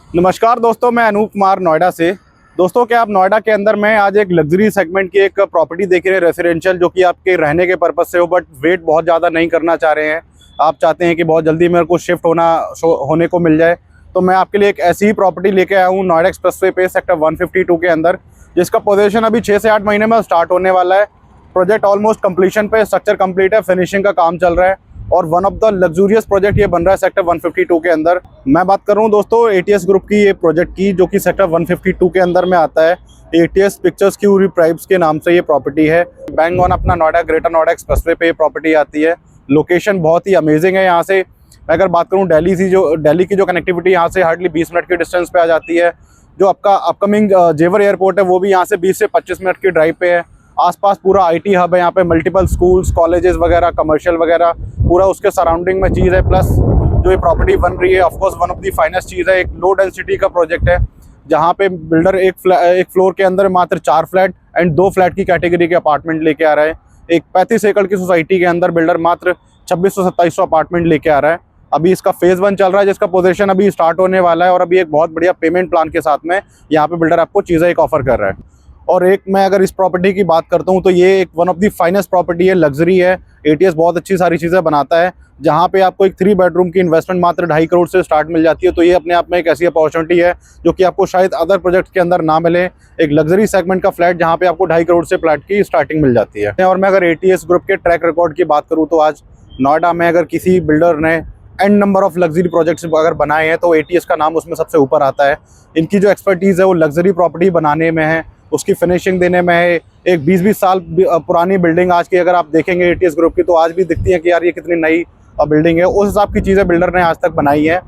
नमस्कार दोस्तों, मैं अनूप कुमार नोएडा से। दोस्तों, क्या आप नोएडा के अंदर में आज एक लग्जरी सेगमेंट की एक प्रॉपर्टी देख रहे हैं, रेसिडेंशियल, जो कि आपके रहने के पर्पज़ से हो, बट वेट बहुत ज़्यादा नहीं करना चाह रहे हैं। आप चाहते हैं कि बहुत जल्दी मेरे को शिफ्ट होने को मिल जाए। तो मैं आपके लिए एक ऐसी ही प्रॉपर्टी लेके आया हूँ नोएडा एक्सप्रेसवे पे सेक्टर 152 के अंदर, जिसका पोजीशन अभी 6 से 8 महीने में स्टार्ट होने वाला है। प्रोजेक्ट ऑलमोस्ट कंप्लीशन पे, स्ट्रक्चर कंप्लीट है, फिनिशिंग का काम चल रहा है और one of the luxurious project ये बन रहा है सेक्टर 152 के अंदर। मैं बात कर रहा हूँ दोस्तों एटीएस ग्रुप की ये प्रोजेक्ट की, जो कि सेक्टर 152 के अंदर में आता है। एटीएस पिक्चर्स क्यूरी प्राइब्स के नाम से ये प्रॉपर्टी है। बैंग ऑन अपना नोएडा, ग्रेटर नोएडा एक्सप्रेसवे पे ये प्रॉपर्टी आती है। लोकेशन बहुत ही अमेजिंग है। यहाँ से मैं अगर बात करूँ दिल्ली की जो कनेक्टिविटी यहाँ से हार्डली 20 मिनट के डिस्टेंस पे आ जाती है। जो आपका अपकमिंग जेवर एयरपोर्ट है वो भी यहाँ से 20 से 25 मिनट की ड्राइव पे है। आसपास पूरा आईटी हब है, यहाँ पे मल्टीपल स्कूल्स, कॉलेजेस वगैरह, कमर्शियल वगैरह पूरा उसके सराउंडिंग में चीज़ है। प्लस जो ये प्रॉपर्टी बन रही है, of course one of the finest चीज़ है। एक लो डेंसिटी का प्रोजेक्ट है, जहाँ पे बिल्डर एक फ्लोर के अंदर मात्र 4 फ्लैट एंड 2 फ्लैट की कैटेगरी के अपार्टमेंट लेके आ रहा है। एक 35 एकड़ की सोसाइटी के अंदर बिल्डर मात्र 2600-2700 अपार्टमेंट लेके आ रहा है। अभी इसका फेज़ 1 चल रहा है, जिसका पोजीशन अभी स्टार्ट होने वाला है और अभी एक बहुत बढ़िया पेमेंट प्लान के साथ में यहाँ पे बिल्डर आपको चीज़ें एक ऑफर कर रहा है। और एक मैं अगर इस प्रॉपर्टी की बात करता हूँ तो ये एक one of the finest property है, लग्जरी है। एटीएस बहुत अच्छी सारी चीज़ें बनाता है, जहाँ पे आपको एक 3 बेडरूम की इन्वेस्टमेंट मात्र 2.5 करोड़ से स्टार्ट मिल जाती है। तो ये अपने आप में एक ऐसी अपॉर्चुनिटी है जो कि आपको शायद अदर प्रोजेक्ट के अंदर ना मिले। एक लग्जरी सेगमेंट का फ्लैट जहाँ पे आपको 2.5 करोड़ से फ्लैट की स्टार्टिंग मिल जाती है। और मैं अगर एटीएस ग्रुप के ट्रैक रिकॉर्ड की बात करूँ तो आज नोएडा में अगर किसी बिल्डर ने N number of luxury projects अगर बनाए हैं तो एटीएस का नाम उसमें सबसे ऊपर आता है। इनकी जो एक्सपर्टीज़ है वो लग्जरी प्रॉपर्टी बनाने में है, उसकी फिनिशिंग देने में है। एक 20-20 साल पुरानी बिल्डिंग आज की अगर आप देखेंगे एटीएस ग्रुप की, तो आज भी दिखती है कि यार ये कितनी नई बिल्डिंग है। उस हिसाब की चीज़ें बिल्डर ने आज तक बनाई है।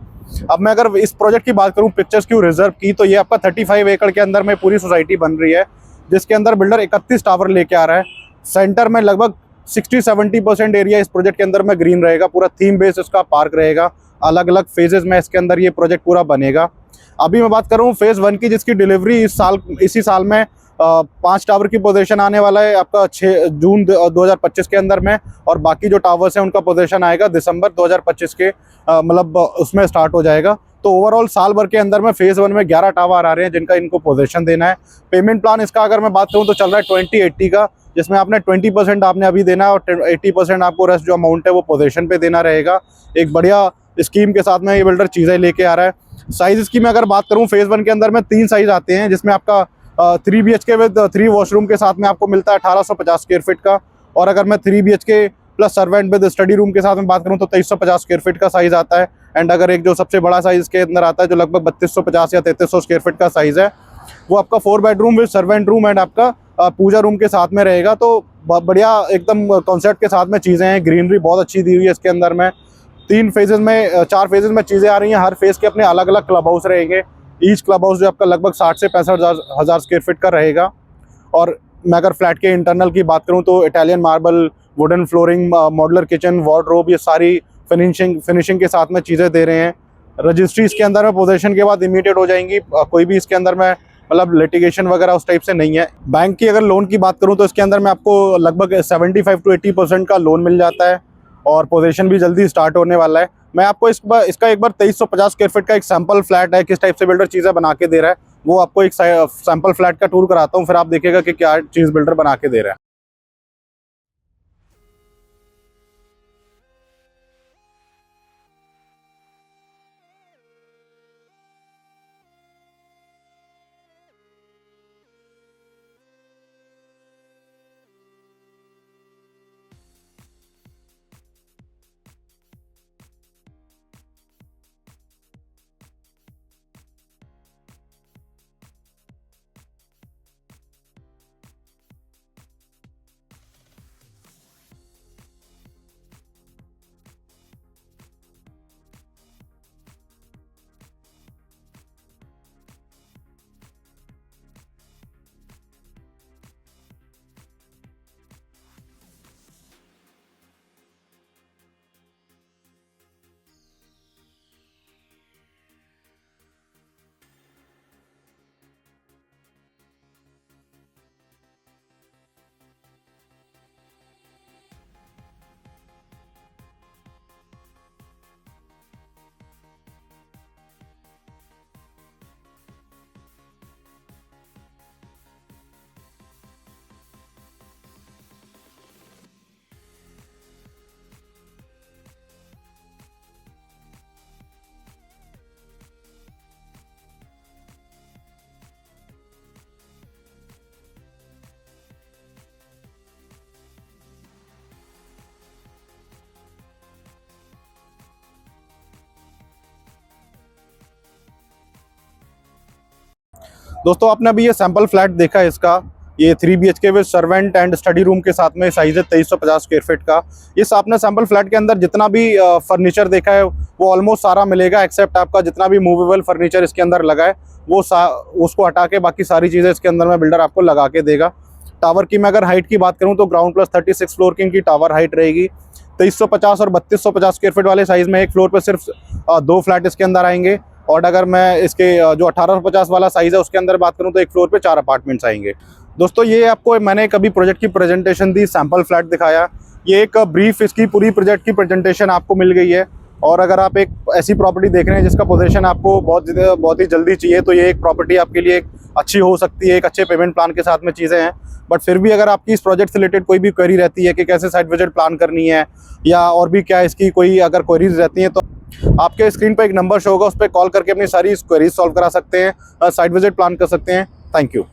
अब मैं अगर इस प्रोजेक्ट की बात करूँ, पिक्चर्स क्यू रिजर्व की, तो ये आपका 35 एकड़ के अंदर में पूरी सोसाइटी बन रही है, जिसके अंदर बिल्डर 31 टावर लेके आ रहा है। सेंटर में लगभग 60-70% एरिया इस प्रोजेक्ट के अंदर में ग्रीन रहेगा। पूरा थीम बेस्ड इसका पार्क रहेगा। अलग अलग फेजेस में इसके अंदर ये प्रोजेक्ट पूरा बनेगा। अभी मैं बात कर रहा हूँ फेज़ 1 की, जिसकी डिलीवरी इसी साल में 5 टावर की पोजीशन आने वाला है आपका 6 जून 2025 के अंदर में। और बाकी जो टावर्स हैं उनका पोजीशन आएगा दिसंबर 2025 के मतलब उसमें स्टार्ट हो जाएगा। तो ओवरऑल साल भर के अंदर में फेज़ 1 में 11 टावर आ रहे हैं जिनका इनको पोजीशन देना है। पेमेंट प्लान इसका अगर मैं बात करूँ तो चल रहा है 20-80 का, जिसमें आपने 20% आपने अभी देना है और 80% आपको रेस्ट जो अमाउंट है वो पोजीशन पे देना रहेगा। एक बढ़िया स्कीम के साथ में ये बिल्डर चीज़ें लेके आ रहा है। साइज़ इसकी मैं अगर बात करूँ, फेज़ 1 के अंदर में 3 साइज़ आते हैं, जिसमें आपका 3 BHK विद 3 वॉशरूम के साथ में आपको मिलता है 1850 स्क्वायर फीट का। और अगर मैं 3 BHK plus servant with study room के साथ में बात करूँ तो 2350 स्क्वायर फीट का साइज़ आता है। एंड अगर एक जो सबसे बड़ा साइज़ के अंदर आता है, जो लगभग 3250 या 3300 स्क्वायर फीट का साइज़ है, वो आपका 4 bedroom with servant room and आपका पूजा रूम के साथ में रहेगा। तो बहुत बढ़िया एकदम कॉन्सेप्ट के साथ में चीज़ें हैं। ग्रीनरी बहुत अच्छी दी हुई है इसके अंदर में। 4 फेजेज़ में चीज़ें आ रही हैं। हर फेज़ के अपने अलग अलग क्लब हाउस रहेंगे। ईच क्लब हाउस जो आपका लगभग 60 से 65 हज़ार स्क्वायर फीट का रहेगा। और मैं अगर फ्लैट के इंटरनल की बात करूं तो Italian marble, wooden flooring, modular kitchen, wardrobe, ये सारी फिनिशिंग के साथ में चीज़ें दे रहे हैं। रजिस्ट्री इसके अंदर में पोजीशन के बाद इमीडिएट हो जाएंगी। कोई भी इसके अंदर में मतलब लिटिगेशन वगैरह उस टाइप से नहीं है। बैंक की अगर लोन की बात करूं तो इसके अंदर में आपको लगभग 75 to 80% का लोन मिल जाता है और पोजीशन भी जल्दी स्टार्ट होने वाला है। मैं आपको इसका एक बार 2350 स्क्वायर फीट का एक सैंपल फ्लैट है, किस टाइप से बिल्डर चीज़ें बना के दे रहा है, वो आपको एक सैंपल फ्लैट का टूर कराता हूँ, फिर आप देखिएगा कि क्या चीज़ बिल्डर बना के दे रहा है। दोस्तों आपने अभी ये सैंपल फ्लैट देखा है इसका, ये 3 BHK with servant and study room के साथ में साइज है 2350 स्क्वायर फीट का। इस आपने सैंपल फ्लैट के अंदर जितना भी फर्नीचर देखा है वो ऑलमोस्ट सारा मिलेगा, एक्सेप्ट आपका जितना भी मूवेबल फर्नीचर इसके अंदर लगा है वो उसको हटा के बाकी सारी चीज़ें इसके अंदर में बिल्डर आपको लगा के देगा। टावर की मैं अगर हाइट की बात करूँ तो ग्राउंड प्लस 36 फ्लोर की इनकी टावर हाइट रहेगी। 2350 और 3250 स्क्वायर फीट वाले साइज़ में एक फ्लोर पर सिर्फ 2 फ्लैट इसके अंदर आएंगे। और अगर मैं इसके जो 1850 वाला साइज़ है उसके अंदर बात करूँ तो एक फ्लोर पे 4 अपार्टमेंट्स आएंगे। दोस्तों ये आपको मैंने कभी प्रोजेक्ट की प्रेजेंटेशन दी, सैंपल फ्लैट दिखाया, ये एक ब्रीफ इसकी पूरी प्रोजेक्ट की प्रेजेंटेशन आपको मिल गई है। और अगर आप एक ऐसी प्रॉपर्टी देख रहे हैं जिसका पोजीशन आपको बहुत ही जल्दी चाहिए तो ये एक प्रॉपर्टी आपके लिए अच्छी हो सकती है। एक अच्छे पेमेंट प्लान के साथ में चीज़ें हैं, बट फिर भी अगर आपकी इस प्रोजेक्ट से रिलेटेड कोई भी क्वेरी रहती है कि कैसे साइट विजिट प्लान करनी है या और भी क्या इसकी कोई अगर क्वेरीज रहती हैं तो आपके स्क्रीन पर एक नंबर शो होगा, उस पर कॉल करके अपनी सारी क्वेरीज सॉल्व करा सकते हैं, साइट विजिट प्लान कर सकते हैं। Thank you.